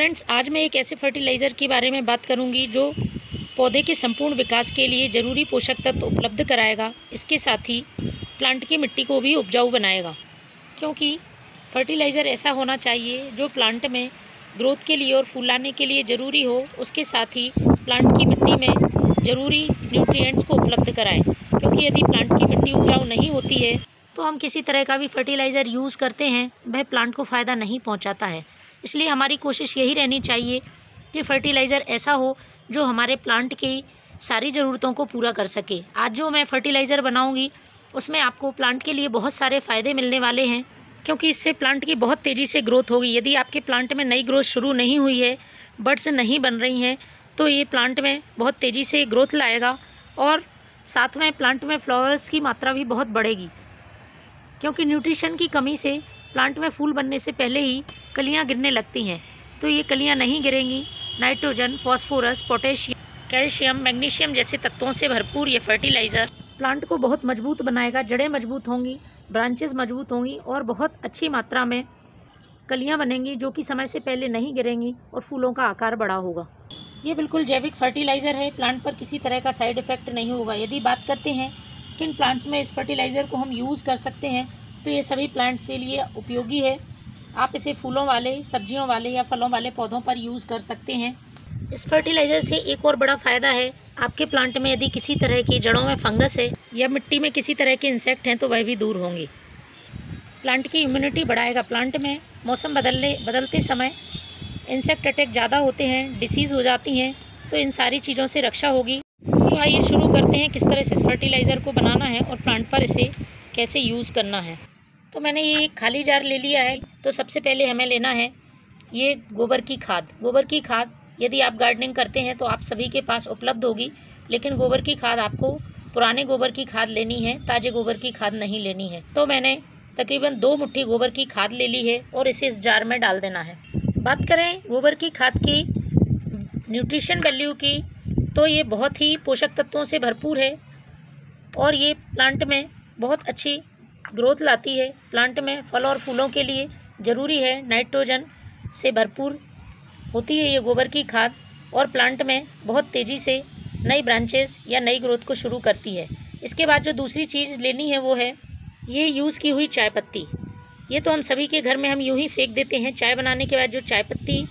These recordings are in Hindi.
फ्रेंड्स, आज मैं एक ऐसे फर्टिलाइज़र के बारे में बात करूंगी जो पौधे के संपूर्ण विकास के लिए ज़रूरी पोषक तत्व उपलब्ध कराएगा। इसके साथ ही प्लांट की मिट्टी को भी उपजाऊ बनाएगा, क्योंकि फर्टिलाइज़र ऐसा होना चाहिए जो प्लांट में ग्रोथ के लिए और फूल आने के लिए ज़रूरी हो, उसके साथ ही प्लांट की मिट्टी में ज़रूरी न्यूट्रिएंट्स को उपलब्ध कराए। क्योंकि यदि प्लांट की मिट्टी उपजाऊ नहीं होती है तो हम किसी तरह का भी फर्टिलाइज़र यूज़ करते हैं, वह प्लांट को फ़ायदा नहीं पहुंचाता है। इसलिए हमारी कोशिश यही रहनी चाहिए कि फर्टिलाइज़र ऐसा हो जो हमारे प्लांट की सारी ज़रूरतों को पूरा कर सके। आज जो मैं फर्टिलाइज़र बनाऊंगी उसमें आपको प्लांट के लिए बहुत सारे फ़ायदे मिलने वाले हैं, क्योंकि इससे प्लांट की बहुत तेज़ी से ग्रोथ होगी। यदि आपके प्लांट में नई ग्रोथ शुरू नहीं हुई है, बड्स नहीं बन रही हैं, तो ये प्लांट में बहुत तेज़ी से ग्रोथ लाएगा और साथ में प्लांट में फ्लावर्स की मात्रा भी बहुत बढ़ेगी। क्योंकि न्यूट्रिशन की कमी से प्लांट में फूल बनने से पहले ही कलियां गिरने लगती हैं, तो ये कलियां नहीं गिरेंगी। Nitrogen, phosphorus, potassium, calcium, magnesium जैसे तत्वों से भरपूर ये फर्टिलाइज़र प्लांट को बहुत मजबूत बनाएगा। जड़ें मजबूत होंगी, ब्रांचेस मजबूत होंगी और बहुत अच्छी मात्रा में कलियां बनेंगी, जो कि समय से पहले नहीं गिरेंगी और फूलों का आकार बड़ा होगा। ये बिल्कुल जैविक फर्टिलाइज़र है, प्लांट पर किसी तरह का साइड इफ़ेक्ट नहीं होगा। यदि बात करते हैं किन प्लांट्स में इस फर्टिलाइज़र को हम यूज़ कर सकते हैं, तो ये सभी प्लांट्स के लिए उपयोगी है। आप इसे फूलों वाले, सब्जियों वाले या फलों वाले पौधों पर यूज़ कर सकते हैं। इस फर्टिलाइज़र से एक और बड़ा फ़ायदा है, आपके प्लांट में यदि किसी तरह की जड़ों में फंगस है या मिट्टी में किसी तरह के इंसेक्ट हैं तो वह भी दूर होंगे। प्लांट की इम्यूनिटी बढ़ाएगा। प्लांट में मौसम बदलते समय इंसेक्ट अटैक ज़्यादा होते हैं, डिसीज़ हो जाती हैं, तो इन सारी चीज़ों से रक्षा होगी। तो आइए शुरू करते हैं किस तरह से इस फर्टिलाइज़र को बनाना है और प्लांट पर इसे कैसे यूज़ करना है। तो मैंने ये एक खाली जार ले लिया है। तो सबसे पहले हमें लेना है ये गोबर की खाद। गोबर की खाद यदि आप गार्डनिंग करते हैं तो आप सभी के पास उपलब्ध होगी, लेकिन गोबर की खाद आपको पुराने गोबर की खाद लेनी है, ताज़े गोबर की खाद नहीं लेनी है। तो मैंने तकरीबन 2 मुट्ठी गोबर की खाद ले ली है और इसे इस जार में डाल देना है। बात करें गोबर की खाद की न्यूट्रिशन वैल्यू की, तो ये बहुत ही पोषक तत्वों से भरपूर है और ये प्लांट में बहुत अच्छी ग्रोथ लाती है। प्लांट में फल और फूलों के लिए ज़रूरी है, नाइट्रोजन से भरपूर होती है ये गोबर की खाद और प्लांट में बहुत तेज़ी से नई ब्रांचेस या नई ग्रोथ को शुरू करती है। इसके बाद जो दूसरी चीज़ लेनी है वो है ये यूज़ की हुई चाय पत्ती। ये तो हम सभी के घर में हम यूँ ही फेंक देते हैं। चाय बनाने के बाद जो चाय पत्ती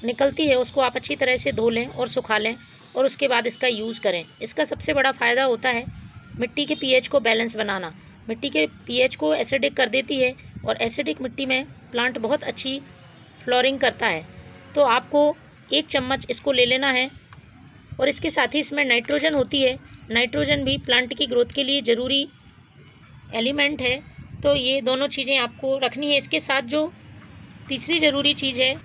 निकलती है उसको आप अच्छी तरह से धो लें और सुखा लें और उसके बाद इसका यूज़ करें। इसका सबसे बड़ा फ़ायदा होता है मिट्टी के पीएच को बैलेंस बनाना। मिट्टी के पीएच को एसिडिक कर देती है और एसिडिक मिट्टी में प्लांट बहुत अच्छी फ्लोरिंग करता है। तो आपको 1 चम्मच इसको ले लेना है और इसके साथ ही इसमें नाइट्रोजन होती है। नाइट्रोजन भी प्लांट की ग्रोथ के लिए ज़रूरी एलिमेंट है, तो ये दोनों चीज़ें आपको रखनी है। इसके साथ जो तीसरी ज़रूरी चीज़ है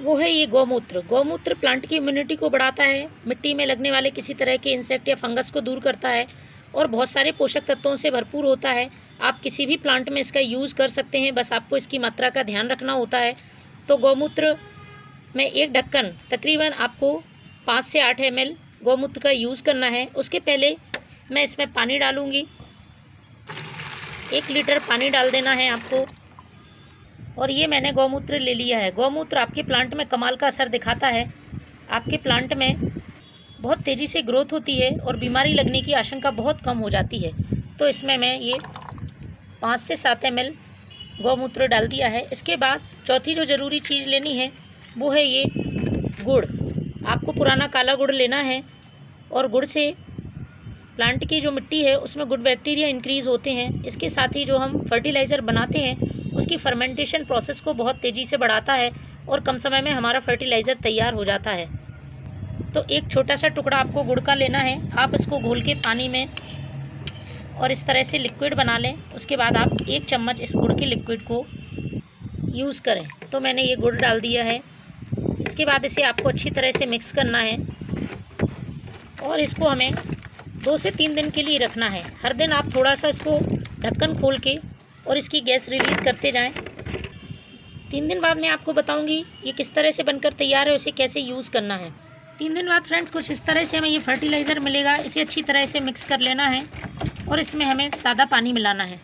वो है ये गौमूत्र। गौमूत्र प्लांट की इम्यूनिटी को बढ़ाता है, मिट्टी में लगने वाले किसी तरह के इंसेक्ट या फंगस को दूर करता है और बहुत सारे पोषक तत्वों से भरपूर होता है। आप किसी भी प्लांट में इसका यूज़ कर सकते हैं, बस आपको इसकी मात्रा का ध्यान रखना होता है। तो गौमूत्र में एक ढक्कन तकरीबन आपको 5 से 8 ml गौमूत्र का यूज़ करना है। उसके पहले मैं इसमें पानी डालूँगी। 1 लीटर पानी डाल देना है आपको और ये मैंने गौमूत्र ले लिया है। गौमूत्र आपके प्लांट में कमाल का असर दिखाता है। आपके प्लांट में बहुत तेज़ी से ग्रोथ होती है और बीमारी लगने की आशंका बहुत कम हो जाती है। तो इसमें मैं ये 5 से 7 ml गौमूत्र डाल दिया है। इसके बाद चौथी जो ज़रूरी चीज़ लेनी है वो है ये गुड़। आपको पुराना काला गुड़ लेना है और गुड़ से प्लांट की जो मिट्टी है उसमें गुड बैक्टीरिया इंक्रीज़ होते हैं। इसके साथ ही जो हम फर्टिलाइज़र बनाते हैं उसकी फर्मेंटेशन प्रोसेस को बहुत तेज़ी से बढ़ाता है और कम समय में हमारा फर्टिलाइज़र तैयार हो जाता है। तो एक छोटा सा टुकड़ा आपको गुड़ का लेना है। आप इसको घोल के पानी में और इस तरह से लिक्विड बना लें। उसके बाद आप 1 चम्मच इस गुड़ के लिक्विड को यूज़ करें। तो मैंने ये गुड़ डाल दिया है। इसके बाद इसे आपको अच्छी तरह से मिक्स करना है और इसको हमें 2 से 3 दिन के लिए रखना है। हर दिन आप थोड़ा सा इसको ढक्कन खोल के और इसकी गैस रिलीज़ करते जाएं। 3 दिन बाद मैं आपको बताऊंगी ये किस तरह से बनकर तैयार है, उसे कैसे यूज़ करना है। 3 दिन बाद फ्रेंड्स कुछ इस तरह से हमें ये फर्टिलाइज़र मिलेगा। इसे अच्छी तरह से मिक्स कर लेना है और इसमें हमें सादा पानी मिलाना है।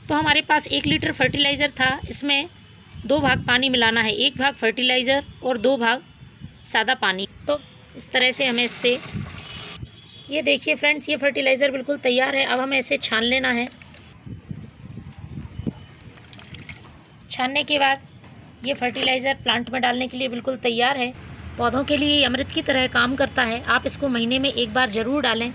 तो हमारे पास 1 लीटर फर्टिलाइज़र था, इसमें 2 भाग पानी मिलाना है। 1 भाग फर्टिलाइज़र और 2 भाग सादा पानी। तो इस तरह से हमें इससे, ये देखिए फ्रेंड्स, ये फर्टिलाइज़र बिल्कुल तैयार है। अब हमें इसे छान लेना है। छानने के बाद ये फर्टिलाइज़र प्लांट में डालने के लिए बिल्कुल तैयार है। पौधों के लिए अमृत की तरह काम करता है। आप इसको महीने में एक बार ज़रूर डालें।